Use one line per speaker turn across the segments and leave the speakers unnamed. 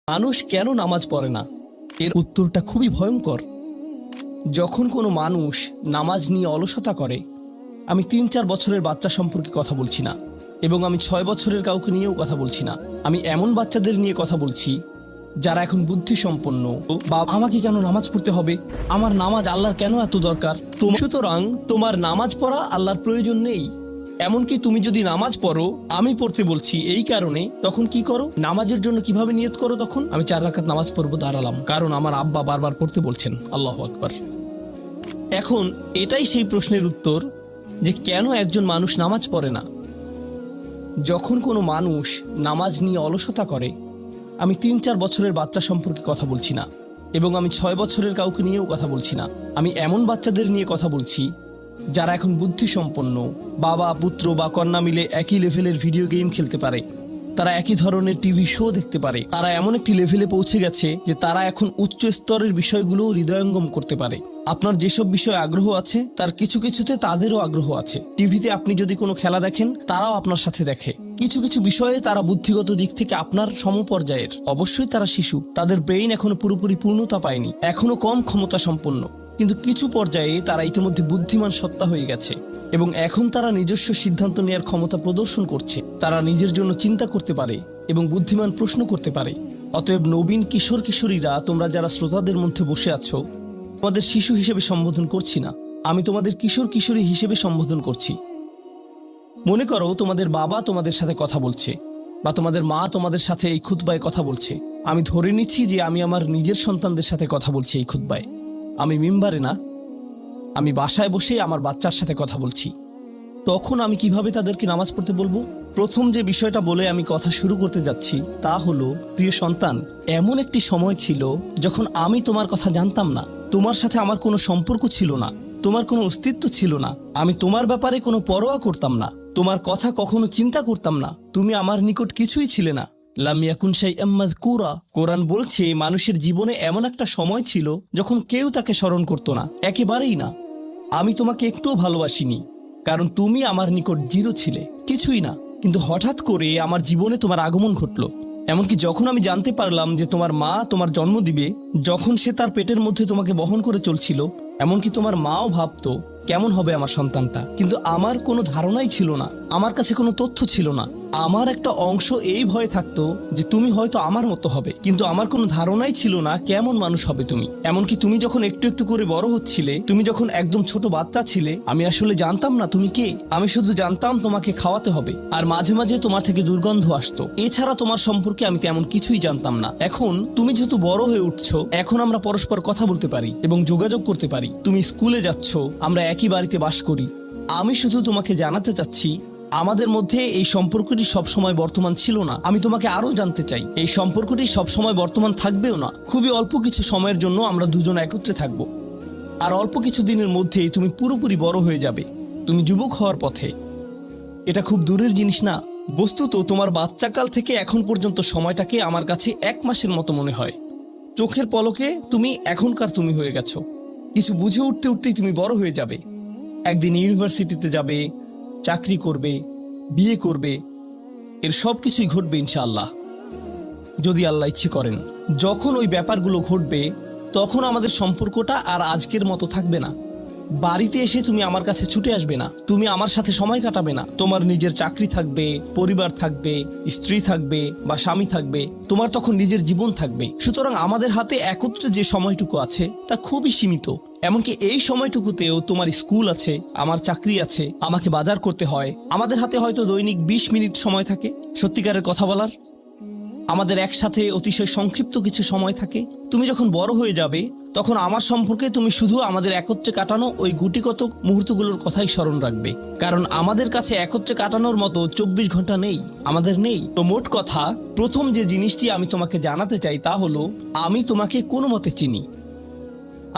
মানুষ কেন নামাজ পড়ে না? এর উত্তরটা খুবই ভয়ঙ্কর। যখন কোনো মানুষ নামাজ নিয়ে অলসতা করে, আমি ৩-৪ বছরের বাচ্চা সম্পর্কে কথা বলছি না, এবং আমি ৬ বছরের কাউকে নিয়েও কথা বলছি না। আমি এমন বাচ্চাদের নিয়ে কথা বলছি যারা এখন বুদ্ধিসম্পন্ন। বা আমাকে কেন নামাজ পড়তে হবে? আমার নামাজ আল্লাহর কেন এত দরকার? সুতরাং তোমার নামাজ পড়া আল্লাহর প্রয়োজন নেই। এমনকি তুমি যদি নামাজ পড়ো, আমি পড়তে বলছি এই কারণে, তখন কি করো? নামাজের জন্য কিভাবে নিয়ত করো? তখন আমি 4 রাকাত নামাজ পড়বো, দাঁড়ালাম, কারণ আমার আব্বা বারবার পড়তে বলছেন। আল্লাহু আকবার। এখন এটাই সেই প্রশ্নের উত্তর যে কেন একজন মানুষ নামাজ পড়ে না। যখন কোনো মানুষ নামাজ নিয়ে অলসতা করে, আমি ৩-৪ বছরের বাচ্চা সম্পর্কে কথা বলছি না, এবং আমি ৬ বছরের কাউকে নিয়েও কথা বলছি না। আমি এমন বাচ্চাদের নিয়ে কথা বলছি যারা এখন বুদ্ধিসম্পন্ন। বাবা পুত্র বা কন্যা মিলে একই লেভেলের ভিডিও গেম খেলতে পারে, তারা একই ধরনের টিভি শো দেখতে পারে, তারা এমন একটি লেভেলে পৌঁছে গেছে যে তারা এখন উচ্চ স্তরের বিষয়গুলোও হৃদয়ঙ্গম করতে পারে। আপনার যেসব বিষয়ে আগ্রহ আছে তার কিছু কিছুতে তাদেরও আগ্রহ আছে। টিভিতে আপনি যদি কোনো খেলা দেখেন, তারাও আপনার সাথে দেখে। কিছু কিছু বিষয়ে তারা বুদ্ধিগত দিক থেকে আপনার সমপর্যায়ের। অবশ্যই তারা শিশু, তাদের ব্রেইন এখনো পুরোপুরি পূর্ণতা পায়নি, এখনো কম ক্ষমতা সম্পন্ন, কিন্তু কিছু পর্যায়ে তারা ইতিমধ্যে বুদ্ধিমান সত্তা হয়ে গেছে, এবং এখন তারা নিজস্ব সিদ্ধান্ত নেওয়ার ক্ষমতা প্রদর্শন করছে। তারা নিজের জন্য চিন্তা করতে পারে এবং বুদ্ধিমান প্রশ্ন করতে পারে। অতএব নবীন কিশোর কিশোরীরা, তোমরা যারা শ্রোতাদের মধ্যে বসে আছো, তোমাদের শিশু হিসেবে সম্বোধন করছি না, আমি তোমাদের কিশোর কিশোরী হিসেবে সম্বোধন করছি। মনে করো তোমাদের বাবা তোমাদের সাথে কথা বলছে, বা তোমাদের মা তোমাদের সাথে এই খুতবায় কথা বলছে। আমি ধরে নিচ্ছি যে আমি আমার নিজের সন্তানদের সাথে কথা বলছি এই খুতবায়। আমি মিম্বারে না, আমি বাসায় বসে আমার বাচ্চার সাথে কথা বলছি। তখন আমি কিভাবে তাদেরকে নামাজ পড়তে বলবো? প্রথম যে বিষয়টা বলে আমি কথা শুরু করতে যাচ্ছি তা হলো, প্রিয় সন্তান, এমন একটি সময় ছিল যখন আমি তোমার কথা জানতাম না, তোমার সাথে আমার কোনো সম্পর্ক ছিল না, তোমার কোনো অস্তিত্ব ছিল না, আমি তোমার ব্যাপারে কোনো পরোয়া করতাম না, তোমার কথা কখনো চিন্তা করতাম না, তুমি আমার নিকট কিছুই ছিলে না। লাম ইয়াকুন শাইআম মাযকুরা। কোরআন বলছে মানুষের জীবনে এমন একটা সময় ছিল যখন কেউ তাকে স্মরণ করতো না, একেবারেই না। আমি তোমাকে একটুও ভালোবাসিনি, কারণ তুমি আমার নিকট জিরো ছিলে, কিছুই না। কিন্তু হঠাৎ করে আমার জীবনে তোমার আগমন ঘটলো। এমনকি যখন আমি জানতে পারলাম যে তোমার মা তোমার জন্ম দিবে, যখন সে তার পেটের মধ্যে তোমাকে বহন করে চলছিল, এমনকি তোমার মাও ভাবতো কেমন হবে আমার সন্তানটা, কিন্তু আমার কোনো ধারণাই ছিল না, আমার কাছে কোনো তথ্য ছিল না। আমার একটা অংশ এই ভয়ে থাকতো যে তুমি হয়তো আমার মতো হবে, কিন্তু আমার কোনো ধারণাই ছিল না কেমন মানুষ হবে তুমি। এমনকি তুমি যখন একটু একটু করে বড় হচ্ছিলে, তুমি যখন একদম ছোট বাচ্চা ছিলে, আমি আসলে জানতাম না তুমি কে। আমি শুধু জানতাম তোমাকে খাওয়াতে হবে, আর মাঝে মাঝে তোমার থেকে দুর্গন্ধ আসতো। এছাড়া তোমার সম্পর্কে আমি তেমন কিছুই জানতাম না। এখন তুমি যেহেতু বড় হয়ে উঠছো, এখন আমরা পরস্পর কথা বলতে পারি এবং যোগাযোগ করতে পারি। তুমি স্কুলে যাচ্ছ, আমরা একই বাড়িতে বাস করি। আমি শুধু তোমাকে জানাতে চাচ্ছি, আমাদের মধ্যে এই সম্পর্কটি সবসময় বর্তমান ছিল না। আমি তোমাকে আরো জানতে চাই, এই সম্পর্কটি সবসময় বর্তমান থাকবেও না। খুবই অল্প কিছু সময়ের জন্য আমরা দুজন একত্রে থাকবো, আর অল্প কিছু দিনের মধ্যেই তুমি পুরোপুরি বড় হয়ে যাবে, তুমি যুবক হওয়ার পথে। এটা খুব দূরের জিনিস না। বস্তুত তোমার বাচ্চাকাল থেকে এখন পর্যন্ত সময়টাকে আমার কাছে 1 মাসের মতো মনে হয়। চোখের পলকে তুমি এখনকার তুমি হয়ে গেছো। কিছু বুঝে উঠতে উঠতেই তুমি বড় হয়ে যাবে। একদিন ইউনিভার্সিটিতে যাবে, চাকরি করবে, বিয়ে করবে, এর সব কিছুই ঘটবে ইনশাআল্লাহ, যদি আল্লাহ ইচ্ছে করেন। যখন ওই ব্যাপারগুলো ঘটবে, তখন আমাদের সম্পর্কটা আর আজকের মতো থাকবে না। বাড়িতে এসে তুমি আমার কাছে ছুটে আসবে না, তুমি আমার সাথে সময় কাটাবে না। তোমার নিজের চাকরি থাকবে, পরিবার থাকবে, স্ত্রী থাকবে বা স্বামী থাকবে, তোমার তখন নিজের জীবন থাকবে। সুতরাং আমাদের হাতে একত্রে যে সময়টুকু আছে তা খুবই সীমিত। এমনকি এই সময়টুকুতেও তোমার স্কুল আছে, আমার চাকরি আছে, আমাকে বাজার করতে হয়। আমাদের হাতে হয়তো দৈনিক 20 মিনিট সময় থাকে সত্যিকারের কথা বলার। আমাদের একসাথে অতিশয় সংক্ষিপ্ত কিছু সময় থাকে। তুমি যখন বড় হয়ে যাবে, তখন আমার সম্পর্কে তুমি শুধু আমাদের একত্রে কাটানো ওই গুটিকত মুহূর্তগুলোর কথাই স্মরণ রাখবে, কারণ আমাদের কাছে একত্রে কাটানোর মতো 24 ঘন্টা নেই, আমাদের নেই। তো মোট কথা, প্রথম যে জিনিসটি আমি তোমাকে জানাতে চাই তা হলো, আমি তোমাকে কোনো মতে চিনি।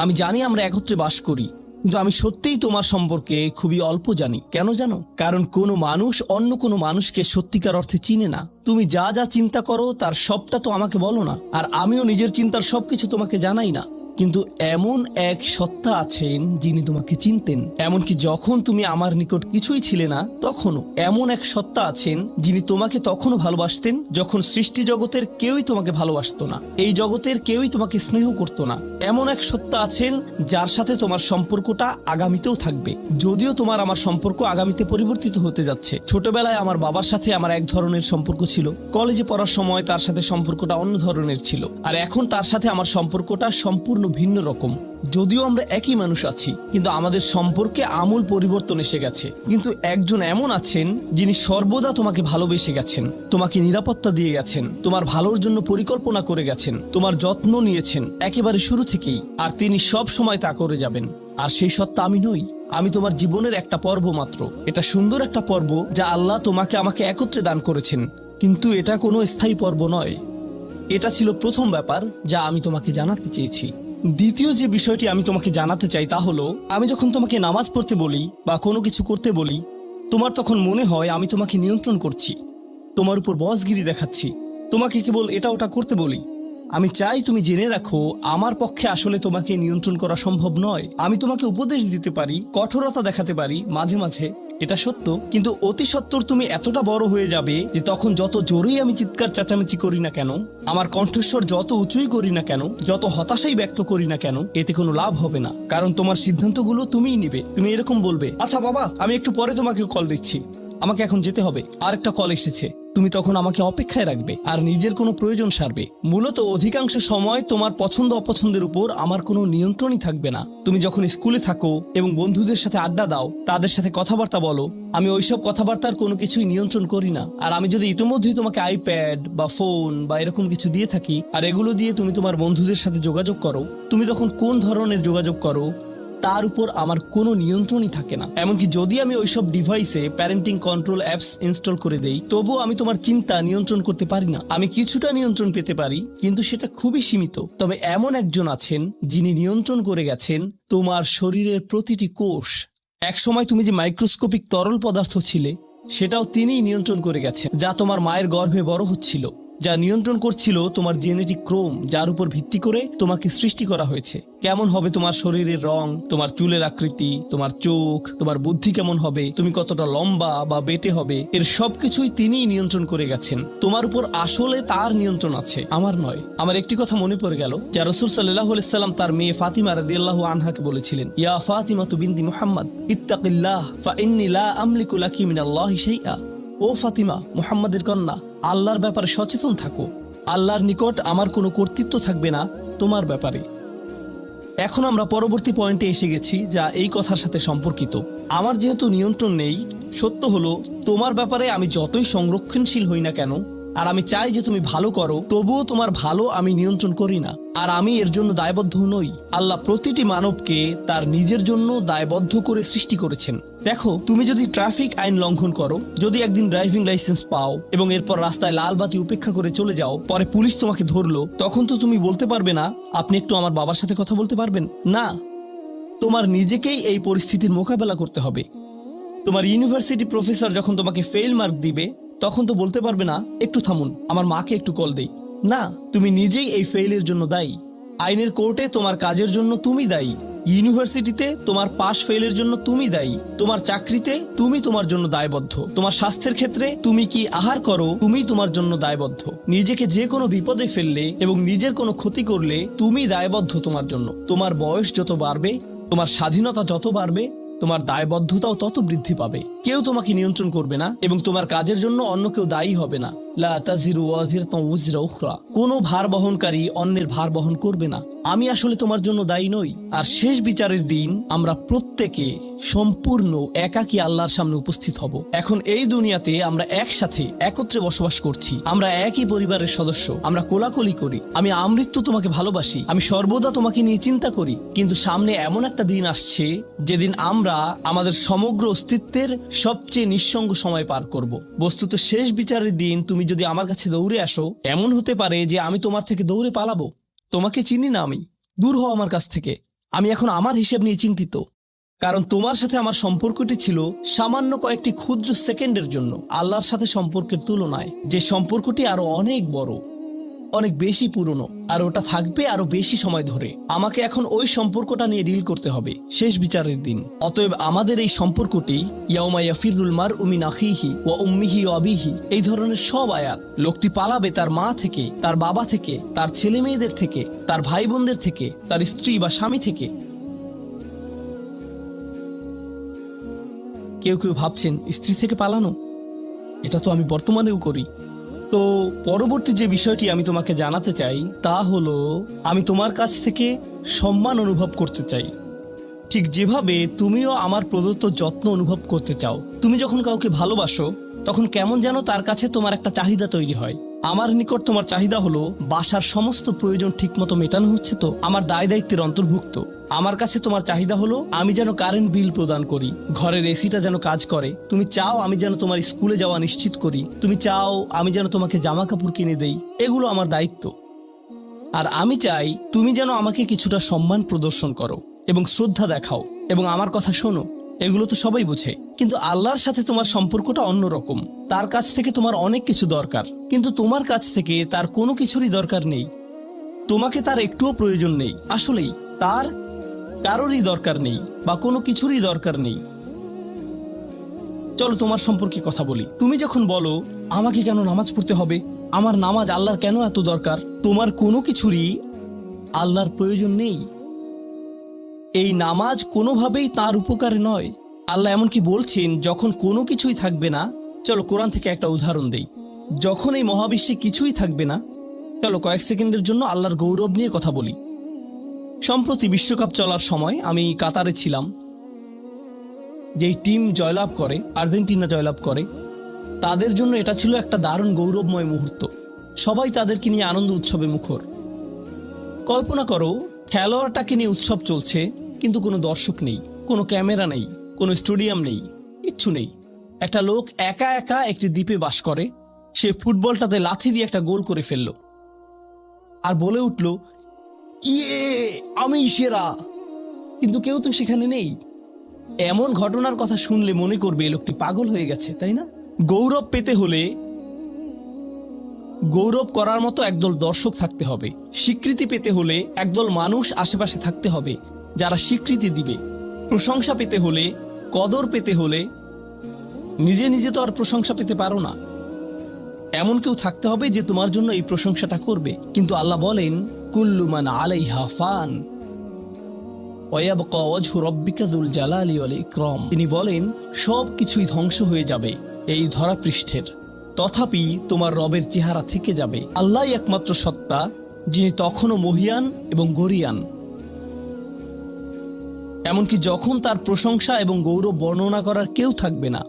আমি জানি আমরা একত্রে বাস করি, কিন্তু আমি সত্যিই তোমার সম্পর্কে খুবই অল্প জানি। কেন জানো? কারণ কোনো মানুষ অন্য কোনো মানুষকে সত্যিকার অর্থে চিনে না। তুমি যা যা চিন্তা করো তার সবটা তো আমাকে বলো না, আর আমিও নিজের চিন্তার সবকিছু তোমাকে জানাই না। কিন্তু এমন এক সত্তা আছেন যিনি তোমাকে চিনতেন, এমনকি যখন তুমি আমার নিকট কিছুই ছিলে না তখনও। এমন এক সত্তা আছেন যিনি তোমাকে তখনও ভালোবাসতেন যখন সৃষ্টি জগতের কেউই তোমাকে ভালোবাসতো না, এই জগতের কেউই তোমাকে স্নেহ করতো না। এমন এক সত্তা আছেন যার সাথে তোমার সম্পর্কটা আগামীতেও থাকবে, যদিও তোমার আমার সম্পর্ক আগামীতে পরিবর্তিত হতে যাচ্ছে। ছোটবেলায় আমার বাবার সাথে আমার এক ধরনের সম্পর্ক ছিল, কলেজে পড়ার সময় তার সাথে সম্পর্কটা অন্য ধরনের ছিল, আর এখন তার সাথে আমার সম্পর্কটা সম্পূর্ণ ভিন্ন রকম। যদিও আমরা একই মানুষ আছি, কিন্তু আমাদের সম্পর্কে আমূল পরিবর্তন এসে গেছে। কিন্তু একজন এমন আছেন যিনি সর্বদা তোমাকে ভালোবেসে গেছেন, তোমাকে নিরাপত্তা দিয়ে গেছেন, তোমার ভালোর জন্য পরিকল্পনা করে গেছেন, তোমার যত্ন নিয়েছেন একেবারে শুরু থেকেই, আর তিনি সব সময় তা করে যাবেন। আর সেই সত্তা আমি নই, আমি তোমার জীবনের একটা পর্ব মাত্র। এটা সুন্দর একটা পর্ব যা আল্লাহ তোমাকে আমাকে একত্রে দান করেছেন, কিন্তু এটা কোনো স্থায়ী পর্ব নয়। এটা ছিল প্রথম ব্যাপার যা আমি তোমাকে জানাতে চেয়েছি। দ্বিতীয় যে বিষয়টি আমি তোমাকে জানাতে চাই তা হলো, আমি যখন তোমাকে নামাজ পড়তে বলি বা কোনো কিছু করতে বলি, তোমার তখন মনে হয় আমি তোমাকে নিয়ন্ত্রণ করছি, তোমার উপর বসগিরি দেখাচ্ছি, তোমাকে কেবল এটা ওটা করতে বলি। আমি চাই তুমি জেনে রাখো, আমার পক্ষে আসলে তোমাকে নিয়ন্ত্রণ করা সম্ভব নয়। আমি তোমাকে উপদেশ দিতে পারি, কঠোরতা দেখাতে পারি মাঝে মাঝে, এটা সত্য, কিন্তু অতি সত্বর তুমি এতটা বড় হয়ে যাবে যে তখন যত জোরেই আমি চিৎকার চেঁচামেচি করি না কেন, আমার কণ্ঠস্বর যত উঁচুই করি না কেন, যত হতাশাই ব্যক্ত করি না কেন, এতে কোনো লাভ হবে না। কারণ তোমার সিদ্ধান্তগুলো তুমিই নিবে। তুমি এরকম বলবে, আচ্ছা বাবা আমি একটু পরে তোমাকে কল দিচ্ছি, আমাকে এখন যেতে হবে, আরেকটা কল এসেছে। তুমি তখন আমাকে অপেক্ষায় রাখবে আর নিজের কোনো প্রয়োজন সারবে। মূলত অধিকাংশ সময় তোমার পছন্দ অপছন্দের উপর আমার কোনো নিয়ন্ত্রণই থাকবে না। তুমি যখন স্কুলে থাকো এবং বন্ধুদের সাথে আড্ডা দাও, তাদের সাথে কথাবার্তা বলো, আমি ওইসব কথাবার্তার কোনো কিছুই নিয়ন্ত্রণ করি না। আর আমি যদি ইতিমধ্যেই তোমাকে আইপ্যাড বা ফোন বা এরকম কিছু দিয়ে থাকি, আর এগুলো দিয়ে তুমি তোমার বন্ধুদের সাথে যোগাযোগ করো, তুমি তখন কোন ধরনের যোগাযোগ করো তার উপর আমার কোনো নিয়ন্ত্রণই থাকে না। এমনকি যদি আমি ওইসব ডিভাইসে প্যারেন্টিং কন্ট্রোল অ্যাপস ইনস্টল করে দেই, তবুও আমি তোমার চিন্তা নিয়ন্ত্রণ করতে পারি না। আমি কিছুটা নিয়ন্ত্রণ পেতে পারি, কিন্তু সেটা খুবই সীমিত। তবে এমন একজন আছেন যিনি নিয়ন্ত্রণ করে গেছেন তোমার শরীরের প্রতিটি কোষ। একসময় তুমি যে মাইক্রোস্কোপিক তরল পদার্থ ছিলে, সেটাও তিনিই নিয়ন্ত্রণ করে গেছেন, যা তোমার মায়ের গর্ভে বড় হচ্ছিল, যা নিয়ন্ত্রণ করছিল তোমার জেনেটিক ক্রোম, যার উপর ভিত্তি করে তোমাকে সৃষ্টি করা হয়েছে। কেমন হবে তোমার শরীরের রং, তোমার চুলের আকৃতি, তোমার চোখ, তোমার বুদ্ধি কেমন হবে, তুমি কতটা লম্বা বা বেটে হবে, এর সবকিছুই তিনিই নিয়ন্ত্রণ করে গেছেন। তোমার উপর আসলে তার নিয়ন্ত্রণ আছে, আমার নয়। আমার একটি কথা মনে পড়ে গেল, যা রাসূল সাল্লাল্লাহু আলাইহি সাল্লাম তার মেয়ে ফাতিমা রাদিয়াল্লাহু আনহাকে বলেছিলেন, ইয়া ফাতিমাতু বিনতি মুহাম্মদ ইত্তাকিল্লাহ ফা ইন্নী লা আমলিকু লাকি মিনাল্লাহি শাইআ। ও ফাতিমা, মুহাম্মাদের কন্যা, আল্লাহর ব্যাপারে সচেতন থাকো। আল্লাহর নিকট আমার কোনো কর্তৃত্ব থাকবে না তোমার ব্যাপারে। এখন আমরা পরবর্তী পয়েন্টে এসে গেছি, যা এই কথার সাথে সম্পর্কিত। আমার যেহেতু নিয়ন্ত্রণ নেই, সত্য হলো তোমার ব্যাপারে আমি যতই সংরক্ষণশীল হই না কেন, আর আমি চাই যে তুমি ভালো করো, তবুও তোমার ভালো আমি নিয়ন্ত্রণ করি না, আর আমি এর জন্য দায়বদ্ধ নই। আল্লাহ প্রতিটি মানবকে তার নিজের জন্য দায়বদ্ধ করে সৃষ্টি করেছেন। দেখো, তুমি যদি ট্রাফিক আইন লঙ্ঘন করো, যদি একদিন ড্রাইভিং লাইসেন্স পাও এবং এরপর রাস্তায় লাল বাতি উপেক্ষা করে চলে যাও, পরে পুলিশ তোমাকে ধরলো, তখন তো তুমি বলতে পারবে না, আপনি একটু আমার বাবার সাথে কথা বলতে পারবেন না। তোমার নিজেকেই এই পরিস্থিতির মোকাবেলা করতে হবে। তোমার ইউনিভার্সিটি প্রফেসর যখন তোমাকে ফেল মার্ক দিবে, তখন তো বলতে পারবে না, একটু থামুন, আমার মাকে একটু কল দেই। না, তুমি নিজেই এই ফেইলের জন্য দায়ী। আইনের কোর্টে তোমার কাজের জন্য তুমি দায়ী, ইউনিভার্সিটিতে তোমার পাস ফেইলের জন্য তুমি দায়ী, তোমার চাকরিতে তুমি তোমার জন্য দায়বদ্ধ, তোমার স্বাস্থ্যের ক্ষেত্রে তুমি কি আহার করো তুমি তোমার জন্য দায়বদ্ধ। নিজেকে যে কোনো বিপদে ফেললে এবং নিজের কোনো ক্ষতি করলে তুমি দায়বদ্ধ তোমার জন্য। তোমার বয়স যত বাড়বে, তোমার স্বাধীনতা যত বাড়বে, তোমার দায়বদ্ধতাও তত বৃদ্ধি পাবে। কেউ তোমাকে নিয়ন্ত্রণ করবে না এবং তোমার কাজের জন্য অন্য কেউ দায়ী হবে না। লা তাজিরু ওয়াজিরাতুন উযরা উখরা, কোনো ভার বহনকারী অন্যের ভার বহন করবে না। আমি আসলে তোমার জন্য দায়ী নই। আর শেষ বিচারের দিন আমরা প্রত্যেকে সম্পূর্ণ একাকী আল্লাহর সামনে উপস্থিত হব। এখন এই দুনিয়াতে আমরা একসাথে একত্রে বসবাস করছি, আমরা একই পরিবারের সদস্য, আমরা কোলাকুলি করি, আমি আমৃত্যু তোমাকে ভালোবাসি, আমি সর্বদা তোমাকে নিয়ে চিন্তা করি। কিন্তু সামনে এমন একটা দিন আসছে যেদিন আমরা আমাদের সমগ্র অস্তিত্বের সবচেয়ে নিঃসঙ্গ সময় পার করব। বস্তুত শেষ বিচারের দিন তুমি যদি আমার কাছে দৌড়ে আসো, এমন হতে পারে যে আমি তোমার থেকে দৌড়ে পালাবো। তোমাকে চিনি না আমি, দূর হও আমার কাছ থেকে। আমি এখন আমার হিসেব নিয়ে চিন্তিত, কারণ তোমার সাথে আমার সম্পর্কটি ছিল সামান্য কয়েকটি ক্ষুদ্র সেকেন্ডের জন্য। আল্লাহর সাথে সম্পর্কের তুলনায় যে সম্পর্কটি আরো অনেক বড়। অনেক বেশি পুরনো, আর ওটা থাকবে আরো বেশি সময় ধরে। আমাকে এখন ওই সম্পর্কটা নিয়ে ডিল করতে হবে শেষ বিচারের দিন। অতএব আমাদের এই সম্পর্কটি ইয়াউমা ইয়াফিরুল মারউ মিন আখিহি ওয়া উম্মিহি ওয়া আবিহি, এই ধরনের সব আয়াত। লোকটি পালাবে তার মা থেকে, তার বাবা থেকে, তার ছেলে মেয়েদের থেকে, তার ভাই বোনদের থেকে, তার স্ত্রী বা স্বামী থেকে। কেউ কেউ ভাবছেন স্ত্রী থেকে পালানো, এটা তো আমি বর্তমানেও করি। তো পরবর্তী যে বিষয়টি আমি তোমাকে জানাতে চাই তা হলো, আমি তোমার কাছ থেকে সম্মান অনুভব করতে চাই, ঠিক যেভাবে তুমিও আমার প্রদত্ত যত্ন অনুভব করতে চাও। তুমি যখন কাউকে ভালোবাসো তখন কেমন যেন তার কাছে তোমার একটা চাহিদা তৈরি হয়। আমার নিকট তোমার চাহিদা হলো বাসার সমস্ত প্রয়োজন ঠিকমতো মেটানো হচ্ছে তো, আমার দায় দায়িত্বের অন্তর্ভুক্ত। আমার কাছে তোমার চাহিদা হলো আমি যেন কারেন্ট বিল প্রদান করি, ঘরের এসিটা যেন কাজ করে। তুমি চাও আমি যেন তোমার স্কুলে যাওয়া নিশ্চিত করি, তুমি চাও আমি যেন তোমাকে জামা কাপড় কিনে দেই। এগুলো আমার দায়িত্ব। আর আমি চাই তুমি যেন আমাকে কিছুটা সম্মান প্রদর্শন করো এবং শ্রদ্ধা দেখাও এবং আমার কথা শোনো। এগুলো তো সবাই বুঝে, কিন্তু আল্লাহর সাথে তোমার সম্পর্কটা অন্যরকম। তার কাছ থেকে তোমার অনেক কিছু দরকার, কিন্তু তোমার কাছ থেকে তার কোনো কিছুরই দরকার নেই। তোমাকে তার একটুও প্রয়োজন নেই। আসলেই তার কারোরই দরকার নেই বা কোনো কিছুরই দরকার নেই। চলো তোমার সম্পর্কে কথা বলি। তুমি যখন বলো আমাকে কেন নামাজ পড়তে হবে, আমার নামাজ আল্লাহর কেন এত দরকার, তোমার কোনো কিছুরই আল্লাহর প্রয়োজন নেই। এই নামাজ কোনোভাবেই তার উপকারে নয়। আল্লাহ এমনকি বলছেন যখন কোনো কিছুই থাকবে না। চলো কোরআন থেকে একটা উদাহরণ দেই। যখন এই মহাবিশ্বে কিছুই থাকবে না, চলো কয়েক সেকেন্ডের জন্য আল্লাহর গৌরব নিয়ে কথা বলি। সম্প্রতি বিশ্বকাপ চলার সময় আমি কাতারে ছিলাম। যেই টিম জয়লাভ করে, আর্জেন্টিনা জয়লাভ করে, তাদের জন্য এটা ছিল একটা দারুণ গৌরবময় মুহূর্ত। সবাই তাদেরকে নিয়ে আনন্দ উৎসবে মুখর। কল্পনা করো খেলোয়াড়টাকে নিয়ে উৎসব চলছে, কিন্তু কোনো দর্শক নেই, কোনো ক্যামেরা নেই, কোনো স্টেডিয়াম নেই, কিচ্ছু নেই। একটা লোক একা একা একটি দ্বীপে বাস করে। সে ফুটবলটাতে লাথি দিয়ে একটা গোল করে ফেলল আর বলে উঠল, ইয়ে, আমি সেরা। কিন্তু কেউ তো সেখানে নেই। এমন ঘটনার কথা শুনলে মনে করবে এই লোকটি পাগল হয়ে গেছে, তাই না? গৌরব পেতে হলে গৌরব করার মতো একদল দর্শক থাকতে হবে। স্বীকৃতি পেতে হলে একদল মানুষ আশেপাশে থাকতে হবে যারা স্বীকৃতি দিবে। প্রশংসা পেতে হলে, কদর পেতে হলে নিজে নিজে তো আর প্রশংসা পেতে পারো না। এমন কেউ থাকতে হবে যে তোমার জন্য এই প্রশংসাটা করবে। কিন্তু আল্লাহ বলেন, কুল্লু মান আলাইহা ফান ওয়া ইয়াবকা ওয়াজহু রাব্বিকা যুল জালালি ওয়াল ইকরাম। তিনি বলেন সব কিছুই ধ্বংস হয়ে যাবে এই ধরাপৃষ্ঠের, তথাপি তোমার রবের চেহারা থেকে যাবে। আল্লাহই একমাত্র সত্তা, যিনি তখনও মহিয়ান এবং গরিয়ান। এমনকি যখন তার প্রশংসা এবং গৌরব বর্ণনা করার কেউ থাকবে না।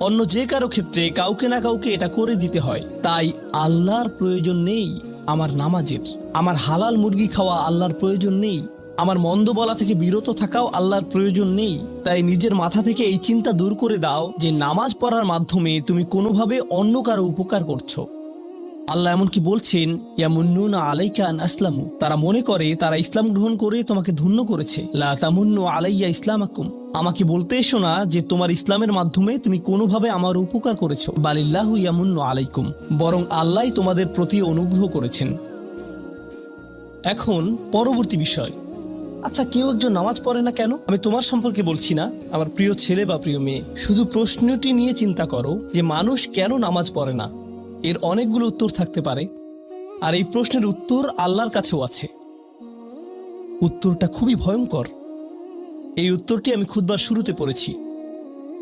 অন্য যে কারো ক্ষেত্রে কাউকে না কাউকে এটা করে দিতে হয়। তাই আল্লাহর প্রয়োজন নেই আমার নামাজের, আমার হালাল মুরগি খাওয়া আল্লাহর প্রয়োজন নেই, আমার মন্দ বলা থেকে বিরত থাকাও আল্লাহর প্রয়োজন নেই। তাই নিজের মাথা থেকে এই চিন্তা দূর করে দাও যে নামাজ পড়ার মাধ্যমে তুমি কোনোভাবে অন্য কারো উপকার করছো। আল্লাহ এমনকি বলছেন, ইয়ামুন্নুনা আলাইকা আন আসলামু, তারা মনে করে তারা ইসলাম গ্রহণ করে তোমাকে ধন্য করেছে। লা তামুন্নু আলাইয়া ইসলামাকুম, আমাকে বলতে এসো না যে তোমার ইসলামের মাধ্যমে তুমি কোনোভাবে আমার উপকার করেছো। বালিল্লাহু ইয়ামুন্নু আলাইকুম, বরং আল্লাহই তোমাদের প্রতি অনুগ্রহ করেছেন। এখন পরবর্তী বিষয়, আচ্ছা কেউ একজন নামাজ পড়ে না কেন? আমি তোমার সম্পর্কে বলছি না, আমার প্রিয় ছেলে বা প্রিয় মেয়ে। শুধু প্রশ্নটি নিয়ে চিন্তা করো যে মানুষ কেন নামাজ পড়ে না। এর অনেকগুলো উত্তর থাকতে পারে, আর এই প্রশ্নের উত্তর আল্লাহর কাছেও আছে। উত্তরটা খুবই ভয়ঙ্কর। এই উত্তরটি আমি খুতবার শুরুতে পড়েছি।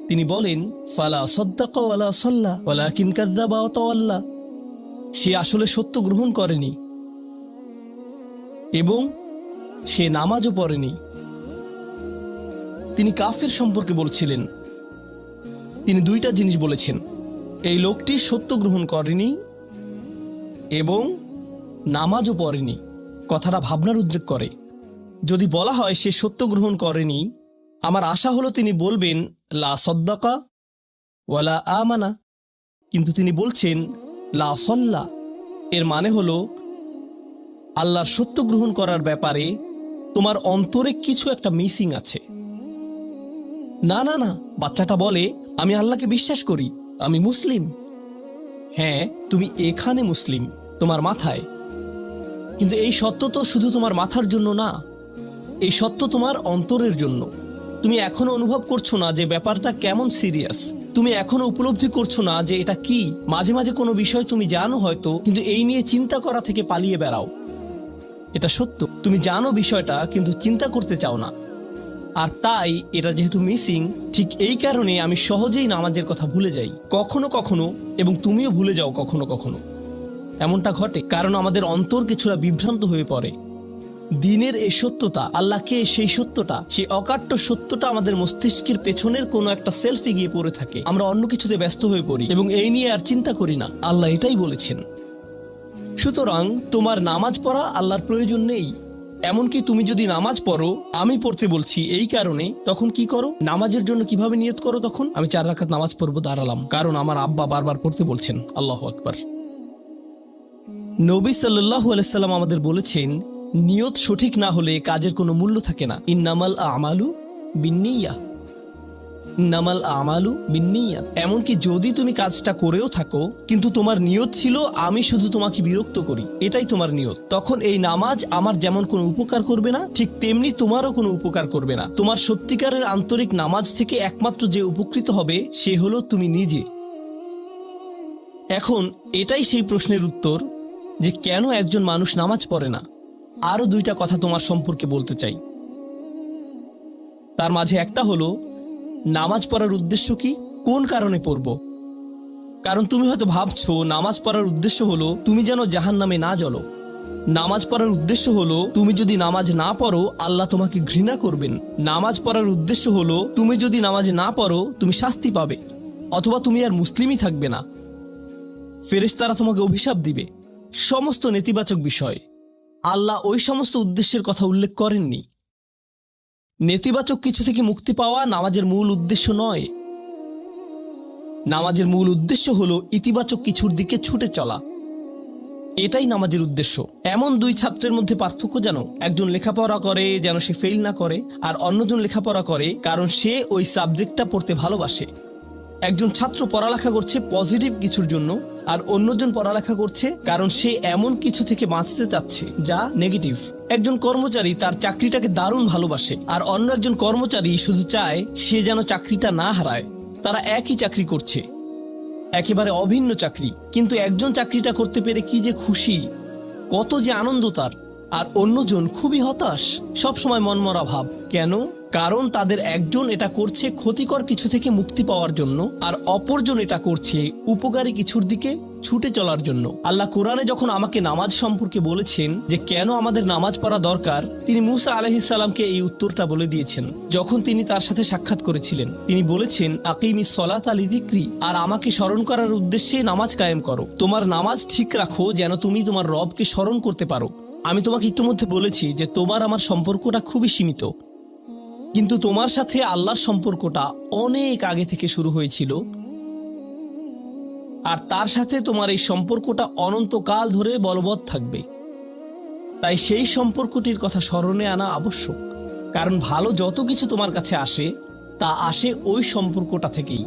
তিনি বলেন, ফালা সাদ্দাকা ওয়ালা সাল্লা ওয়ালাকিন কাযযাবা ওয়া তাওয়াল্লা। সে আসলে সত্য গ্রহণ করেনি এবং সে নামাজও পড়েনি। তিনি কাফের সম্পর্কে বলছিলেন। তিনি দুইটা জিনিস বলেছেন, এই লোকটি সত্য গ্রহণ করেনি এবং নামাজও পড়েনি। কথাটা ভাবনার উদ্রেক করে। যদি বলা হয় সে সত্য গ্রহণ করেনি, আমার আশা হলো তিনি বলবেন লা সাদ্দাকা ওয়ালা আমানা, কিন্তু তিনি বলছেন লা সাল্লা। এর মানে হলো আল্লাহর সত্য গ্রহণ করার ব্যাপারে তোমার অন্তরে কিছু একটা মিসিং আছে। না না না, বাচ্চাটা বলে আমি আল্লাহকে বিশ্বাস করি, আমি মুসলিম। হ্যাঁ, তুমি এখানে মুসলিম, তোমার মাথায়। কিন্তু এই সত্য তো শুধু তোমার মাথার জন্য না, এই সত্য তোমার অন্তরের জন্য। তুমি এখনো অনুভব করছো না যে ব্যাপারটা কেমন সিরিয়াস। তুমি এখনো উপলব্ধি করছো না যে এটা কি। মাঝে মাঝে কোনো বিষয় তুমি জানো হয়তো, কিন্তু এই নিয়ে চিন্তা করা থেকে পালিয়ে বেড়াও। এটা সত্য, তুমি জানো বিষয়টা কিন্তু চিন্তা করতে চাও না। আর তাই এটা যেহেতু মিসিং, ঠিক এই কারণে আমি সহজেই নামাজের কথা ভুলে যাই কখনো কখনো, এবং তুমিও ভুলে যাও কখনো কখনো। এমনটা ঘটে কারণ আমাদের অন্তর কিছুটা বিভ্রান্ত হয়ে পড়ে। দিনের এই সত্যতা, আল্লাহকে সেই সত্যটা, সেই অকাট্য সত্যটা আমাদের মস্তিষ্কের পেছনের কোনো একটা সেলফে গিয়ে পড়ে থাকে। আমরা অন্য কিছুতে ব্যস্ত হয়ে পড়ি এবং এই নিয়ে আর চিন্তা করি না। আল্লাহ এটাই বলেছেন। সুতরাং তোমার নামাজ পড়া আল্লাহর প্রয়োজন নেই। এমনকি তুমি যদি নামাজ পড়ো, আমি পড়তে বলছি এই কারণে, তখন কি করো? নামাজের জন্য কিভাবে নিয়ত করো? তখন আমি 4 রাকাত নামাজ পড়বো, দাঁড়ালাম, কারণ আমার আব্বা বারবার পড়তে বলছেন। আল্লাহু আকবার। নবী সাল্লাল্লাহু আলাইহি সাল্লাম আমাদের বলেছেন, নিয়ত সঠিক না হলে কাজের কোনো মূল্য থাকে না। ইন্নামাল আমালু বিন্নিয়াহ, ইন্নামাল আমালু বিন্নিয়াত। এমনকি যদি তুমি কাজটা করেও থাকো কিন্তু তোমার নিয়ত ছিল আমি শুধু তোমাকে বিরক্ত করি, এটাই তোমার নিয়ত, তখন এই নামাজ আমার যেমন কোনো উপকার করবে না, ঠিক তেমনি তোমারও কোনো উপকার করবে না। তোমার সত্যিকারের আন্তরিক নামাজ থেকে একমাত্র যে উপকৃত হবে সে হলো তুমি নিজে। এখন এটাই সেই প্রশ্নের উত্তর যে কেন একজন মানুষ নামাজ পড়ে না। আরো 2টা কথা তোমার সম্পর্কে বলতে চাই। তার মাঝে একটা হলো নামাজ পড়ার উদ্দেশ্য কি, কোন কারণে পড়ব। কারণ তুমি হয়তো ভাবছো নামাজ পড়ার উদ্দেশ্য হলো তুমি যেন জাহান্নামে না জ্বলো। নামাজ পড়ার উদ্দেশ্য হলো তুমি যদি নামাজ না পড়ো আল্লাহ তোমাকে ঘৃণা করবেন। নামাজ পড়ার উদ্দেশ্য হলো তুমি যদি নামাজ না পড়ো তুমি শাস্তি পাবে, অথবা তুমি আর মুসলিমই থাকবে না, ফেরেশতারা তোমাকে অভিশাপ দিবে। সমস্ত নেতিবাচক বিষয়। আল্লাহ ওই সমস্ত উদ্দেশ্যের কথা উল্লেখ করেননি। নেতিবাচক কিছু থেকে মুক্তি পাওয়া নামাজের মূল উদ্দেশ্য নয়। নামাজের মূল উদ্দেশ্য হলো ইতিবাচক কিছুর দিকে ছুটে চলা, এটাই নামাজের উদ্দেশ্য। এমন 2 ছাত্রের মধ্যে পার্থক্য জানো? একজন লেখাপড়া করে যেন সে ফেল না করে, আর অন্যজন লেখাপড়া করে কারণ সে ওই সাবজেক্টটা পড়তে ভালোবাসে। একজন ছাত্র পড়ালেখা করছে পজিটিভ কিছুর জন্য, আর অন্যজন পড়ালেখা করছে কারণ সে এমন কিছু থেকে বাঁচতে চাচ্ছে যা নেগেটিভ। একজন কর্মচারী তার চাকরিটাকে দারুণ ভালোবাসে, আর অন্য একজন কর্মচারী শুধু চায় সে যেন চাকরিটা না হারায়। তারা একই চাকরি করছে, একেবারে অভিন্ন চাকরি, কিন্তু একজন চাকরিটা করতে পেরে কি যে খুশি, কত যে আনন্দ তার, আর অন্যজন খুবই হতাশ, সবসময় মনমরা ভাব। কেন? কারণ তাদের একজন এটা করছে ক্ষতিকর কিছু থেকে মুক্তি পাওয়ার জন্য, আর অপরজন এটা করছে উপকারী কিছুর দিকে ছুটে চলার জন্য। আল্লাহ কোরআনে যখন আমাকে নামাজ সম্পর্কে বলেছেন যে কেন আমাদের নামাজ পড়া দরকার, তিনি মূসা আলাইহিস সালামকে এই উত্তরটা বলে দিয়েছেন যখন তিনি তার সাথে সাক্ষাৎ করেছিলেন। তিনি বলেছেন, আকিমিস সলাতা লিযিকরি, আর আমাকে স্মরণ করার উদ্দেশ্যে নামাজ কায়েম করো। তোমার নামাজ ঠিক রাখো যেন তুমি তোমার রবকে স্মরণ করতে পারো। আমি তোমাকে ইতিমধ্যে বলেছি যে তোমার আমার সম্পর্কটা খুবই সীমিত, কিন্তু তোমার সাথে আল্লাহর সম্পর্কটা অনেক আগে থেকে শুরু হয়েছিল, আর তার সাথে তোমার এই সম্পর্কটা অনন্তকাল ধরে বলবৎ থাকবে। তাই সেই সম্পর্কটির কথা স্মরণে আনা আবশ্যক, কারণ ভালো যত কিছু তোমার কাছে আসে তা আসে ওই সম্পর্কটা থেকেই।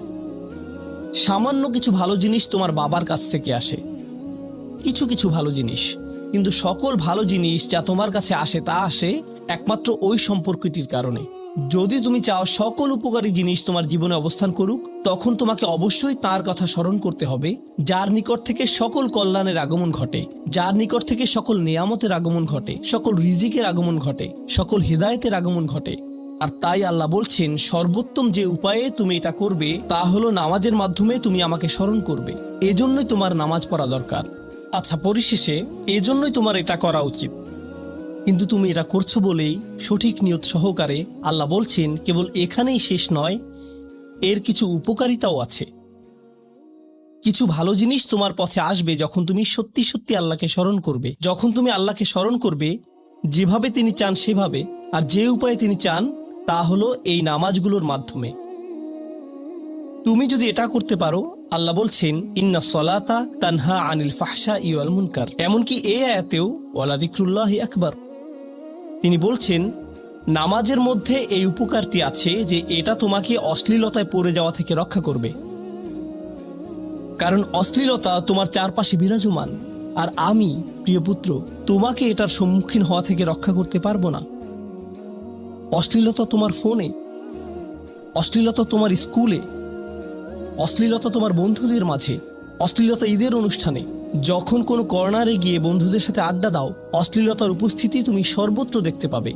সামান্য কিছু ভালো জিনিস তোমার বাবার কাছ থেকে আসে, কিছু কিছু ভালো জিনিস, কিন্তু সকল ভালো জিনিস যা তোমার কাছে আসে তা আসে একমাত্র ওই সম্পর্কটির কারণে। যদি তুমি চাও সকল উপকারী জিনিস তোমার জীবনে অবস্থান করুক, তখন তোমাকে অবশ্যই তার কথা স্মরণ করতে হবে যার নিকট থেকে সকল কল্যাণের আগমন ঘটে, যার নিকট থেকে সকল নিয়ামতের আগমন ঘটে, সকল রিজিকের আগমন ঘটে, সকল হিদায়েতের আগমন ঘটে। আর তাই আল্লাহ বলছেন সর্বোত্তম যে উপায়ে তুমি এটা করবে তা হলো নামাজের মাধ্যমে তুমি আমাকে স্মরণ করবে। এজন্যই তোমার নামাজ পড়া দরকার। আচ্ছা, পরিশেষে এজন্যই তোমার এটা করা উচিত, কিন্তু তুমি এটা করছো বলেই সঠিক নিয়ত সহকারে। আল্লাহ বলছেন কেবল এখানেই শেষ নয়, এর কিছু উপকারিতাও আছে। কিছু ভালো জিনিস তোমার পথে আসবে যখন তুমি সত্যি সত্যি আল্লাহকে স্মরণ করবে। যখন তুমি আল্লাহকে স্মরণ করবে যেভাবে তিনি চান সেভাবে, আর যে উপায়ে তিনি চান তা হলো এই নামাজগুলোর মাধ্যমে। তুমি যদি এটা করতে পারো, আল্লাহ বলছেন ইন্না সলাতা তানহা আনিল ফাহশাই ওয়াল মুনকার। এমনকি এই আয়াতেও ওয়ালা যিকরুল্লাহি আকবার, তিনি বলছেন নামাজের মধ্যে এই উপকারটি আছে যে এটা তোমাকে অশ্লীলতায় পড়ে যাওয়া থেকে রক্ষা করবে। কারণ অশ্লীলতা তোমার চারপাশে বিরাজমান, আর আমি প্রিয় পুত্র তোমাকে এটার সম্মুখীন হওয়া থেকে রক্ষা করতে পারবো না। অশ্লীলতা তোমার ফোনে, অশ্লীলতা তোমার স্কুলে, অশ্লীলতা তোমার বন্ধুদের মাঝে, অশ্লীলতা ঈদের অনুষ্ঠানে, যখন কোনো কর্নারে গিয়ে বন্ধুদের সাথে আড্ডা দাও, অশ্লীলতার উপস্থিতি তুমি সর্বত্র দেখতে পাবে।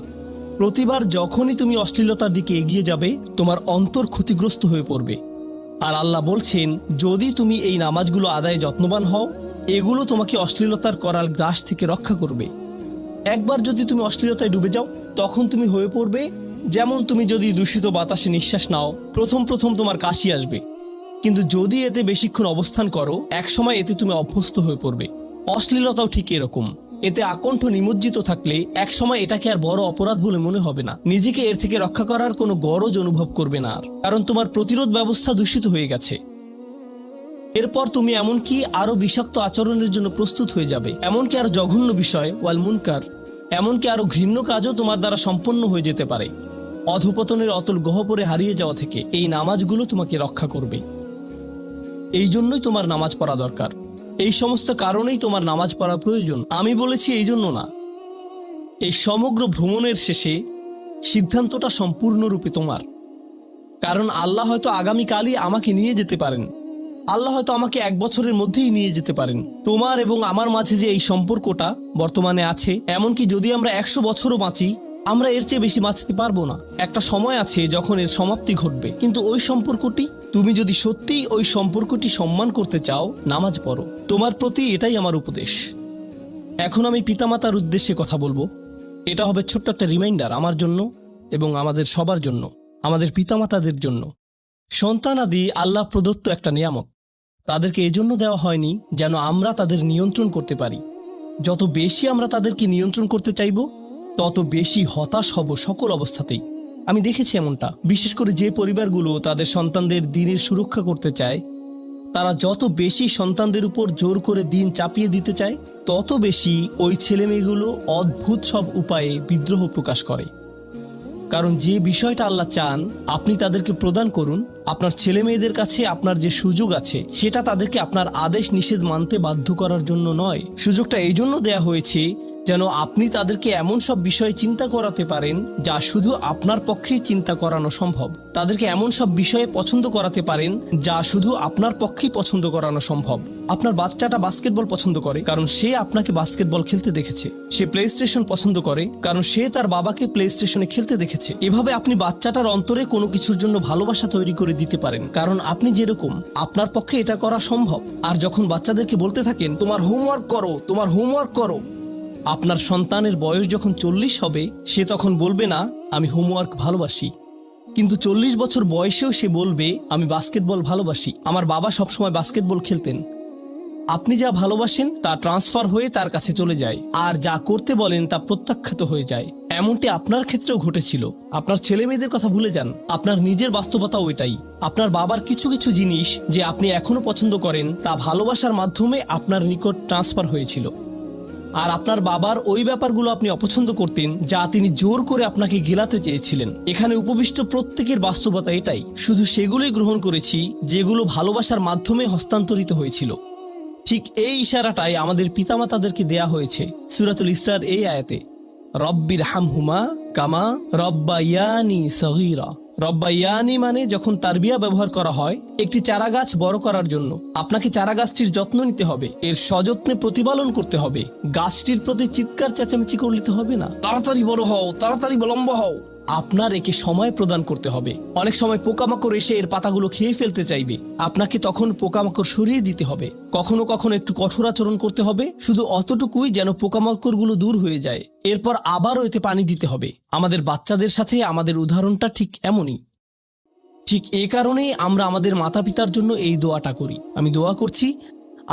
প্রতিবার যখনই তুমি অশ্লীলতার দিকে এগিয়ে যাবে, তোমার অন্তর ক্ষতিগ্রস্ত হয়ে পড়বে। আর আল্লাহ বলছেন, যদি তুমি এই নামাজগুলো আদায়ে যত্নবান হও, এগুলো তোমাকে অশ্লীলতার করাল গ্রাস থেকে রক্ষা করবে। একবার যদি তুমি অশ্লীলতায় ডুবে যাও, তখন তুমি হয়ে পড়বে যেমন তুমি যদি দূষিত বাতাসে নিঃশ্বাস নাও, প্রথম প্রথম তোমার কাশি আসবে, কিন্তু যদি এতে বেশিক্ষণ অবস্থান করো, একসময় এতে তুমি অভ্যস্ত হয়ে পড়বে। অশ্লীলতাও ঠিক এরকম, এতে আকণ্ঠ নিমজ্জিত থাকলে একসময় এটাকে আর বড় অপরাধ বলে মনে হবে না, নিজেকে এর থেকে রক্ষা করার কোনো গরজ অনুভব করবে না আর, কারণ তোমার প্রতিরোধ ব্যবস্থা দূষিত হয়ে গেছে। এরপর তুমি এমনকি আরো বিষাক্ত আচরণের জন্য প্রস্তুত হয়ে যাবে, এমনকি আরো জঘন্য বিষয় ওয়াল মুনকার, এমনকি আরো ঘৃণ্য কাজও তোমার দ্বারা সম্পন্ন হয়ে যেতে পারে। অধপতনের অতল গহ্বরে হারিয়ে যাওয়া থেকে এই নামাজগুলো তোমাকে রক্ষা করবে। এই জন্যই তোমার নামাজ পড়া দরকার, এই সমস্ত কারণেই তোমার নামাজ পড়া প্রয়োজন। আমি বলেছি এই জন্য না, এই সমগ্র ভ্রমণের শেষে সিদ্ধান্তটা সম্পূর্ণরূপে তোমার। কারণ আল্লাহ হয়তো আগামীকালই আমাকে নিয়ে যেতে পারেন, আল্লাহ হয়তো আমাকে 1 বছরের মধ্যেই নিয়ে যেতে পারেন। তোমার এবং আমার মাঝে যে এই সম্পর্কটা বর্তমানে আছে, এমনকি যদি আমরা 100 বছরও বাঁচি, আমরা এর চেয়ে বেশি বাঁচতে পারবো না। একটা সময় আছে যখন এর সমাপ্তি ঘটবে, কিন্তু ওই সম্পর্কটি, তুমি যদি সত্যিই ওই সম্পর্কটি সম্মান করতে চাও, নামাজ পড়ো। তোমার প্রতি এটাই আমার উপদেশ। এখন আমি পিতামাতার উদ্দেশ্যে কথা বলবো। এটা হবে ছোট্ট একটা রিমাইন্ডার আমার জন্য এবং আমাদের সবার জন্য, আমাদের পিতামাতাদের জন্য। সন্তানাদি আল্লাহ প্রদত্ত একটা নিয়ামত, তাদেরকে এজন্য দেওয়া হয়নি যেন আমরা তাদের নিয়ন্ত্রণ করতে পারি। যত বেশি আমরা তাদেরকে নিয়ন্ত্রণ করতে চাইব, তত বেশি হতাশ হব সকল অবস্থাতেই। আমি দেখেছি এমনটা, বিশেষ করে যে পরিবারগুলো তাদের সন্তানদের দ্বীনের সুরক্ষা করতে চায়, তারা যত বেশি সন্তানদের উপর জোর করে দ্বীন চাপিয়ে দিতে চায়, তত বেশি ওই ছেলেমেয়েগুলো অদ্ভুত সব উপায়ে বিদ্রোহ প্রকাশ করে। কারণ যে বিষয়টা আল্লাহ চান আপনি তাদেরকে প্রদান করুন, আপনার ছেলে মেয়েদের কাছে আপনার যে সুযোগ আছে, সেটা তাদেরকে আপনার আদেশ নিষেধ মানতে বাধ্য করার জন্য নয়। সুযোগটা এই জন্য দেয়া হয়েছে যেন আপনি তাদেরকে এমন সব বিষয়ে চিন্তা করাতে পারেন যা শুধু আপনার পক্ষেই চিন্তা করানো সম্ভব। তাদেরকে এমন সব বিষয়ে পছন্দ করাতে পারেন যা শুধু আপনার পক্ষেই পছন্দ করানো সম্ভব। আপনার বাচ্চাটা বাস্কেটবল পছন্দ করে কারণ সে আপনাকে বাস্কেটবল খেলতে দেখেছে। সে প্লে স্টেশন পছন্দ করে কারণ সে তার বাবাকে প্লে স্টেশনে খেলতে দেখেছে। এভাবে আপনি বাচ্চাটার অন্তরে কোনো কিছুর জন্য ভালোবাসা তৈরি করে দিতে পারেন, কারণ আপনি যেরকম, আপনার পক্ষে এটা করা সম্ভব। আর যখন বাচ্চাদেরকে বলতে থাকেন তোমার হোমওয়ার্ক করো, তোমার হোমওয়ার্ক করো, আপনার সন্তানের বয়স যখন 40 হবে, সে তখন বলবে না আমি হোমওয়ার্ক ভালোবাসি, কিন্তু 40 বছর বয়সেও সে বলবে আমি বাস্কেটবল ভালোবাসি, আমার বাবা সবসময় বাস্কেটবল খেলতেন। আপনি যা ভালোবাসেন তা ট্রান্সফার হয়ে তার কাছে চলে যায়, আর যা করতে বলেন তা প্রত্যাখ্যাত হয়ে যায়। এমনটি আপনার ক্ষেত্রেও ঘটেছিল। আপনার ছেলে মেয়েদের কথা ভুলে যান, আপনার নিজের বাস্তবতাও এটাই। আপনার বাবার কিছু কিছু জিনিস যে আপনি এখনো পছন্দ করেন, তা ভালোবাসার মাধ্যমে আপনার নিকট ট্রান্সফার হয়েছিল। আর আপনার বাবার ওই ব্যাপারগুলো আপনি অপছন্দ করতেন যা তিনি জোর করে আপনাকে গেলাতে চেয়েছিলেন। এখানে উপবিষ্ট প্রত্যেকের বাস্তবতা এটাই, শুধু সেগুলোই গ্রহণ করেছি যেগুলো ভালোবাসার মাধ্যমে হস্তান্তরিত হয়েছিল। ঠিক এই ইশারাটাই আমাদের পিতামাতাদেরকে দেয়া হয়েছে সূরাতুল ইসরার এই আয়াতে, রব্বির হামহুমা কামা রব্বায়ানি সগীরা। রব্বায়ানি মানে যখন তারবিয়া ব্যবহার করা হয় একটি চারা গাছ বড় করার জন্য, আপনাকে চারা গাছটির যত্ন নিতে হবে, এর সযত্নে প্রতিপালন করতে হবে। গাছটির প্রতি চিৎকার চেঁচামেচি করতে হবে না, তাড়াতাড়ি বড় হও, তাড়াতাড়ি লম্বা হও। আপনার একে সময় প্রদান করতে হবে। অনেক সময় পোকামাকড় এসে এর পাতাগুলো খেয়ে ফেলতে চাইবে, আপনাকে তখন পোকামাকড় সরিয়ে দিতে হবে। কখনো কখনো একটু কঠোর আচরণ করতে হবে, শুধু অতটুকুই যেন পোকামাকড়গুলো দূর হয়ে যায়। এরপর আবারও এতে পানি দিতে হবে। আমাদের বাচ্চাদের সাথে আমাদের উদাহরণটা ঠিক এমনই। ঠিক এই কারণেই আমরা আমাদের মাতা পিতার জন্য এই দোয়াটা করি। আমি দোয়া করছি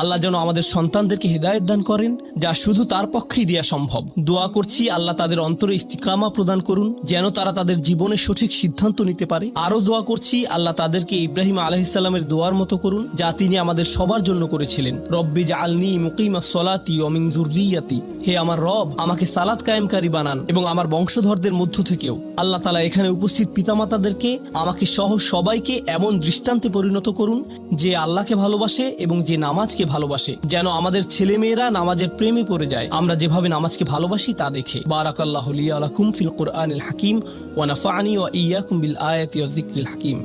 আল্লাহ যেন আমাদের সন্তানদেরকে হেদায়েত দান করেন, যা শুধু তার পক্ষেই দেয়া সম্ভব। দোয়া করছি আল্লাহ তাদের অন্তরে ইস্তিকামা প্রদান করুন, যেন তারা তাদের জীবনের সঠিক সিদ্ধান্ত নিতে পারে। আরও দোয়া করছি আল্লাহ তাদেরকে ইব্রাহিম আলাইহিস সালামের দোয়ার মতো করুন, যা তিনি আমাদের সবার জন্য করেছিলেন, রব্বি জাআলনি মুকিমাস সলাতি ওয়া মিন যুররিয়াতি। হে আমার রব, আমাকে সালাত কায়েমকারী বানান এবং আমার বংশধরদের মধ্য থেকেও। আল্লাহ তাআলা এখানে উপস্থিত পিতামাতাদেরকে, আমাকে সহ সবাইকে এমন দৃষ্টান্তে পরিণত করুন যে আল্লাহকে ভালোবাসে এবং যে নামাজকে নামাজকে ভালোবাসে, যেন আমাদের ছেলেমেয়েরা নামাজের প্রেমে পড়ে যায় আমরা যেভাবে নামাজকে ভালোবাসি তা দেখে। বারাকাল্লাহু লি ওয়া লাকুম ফিল কুরআনিল হাকিম ওয়া নাফা'নি ওয়া ইয়্যাকুম বিল আয়াতি ওয়াজ যিকরিল হাকিম।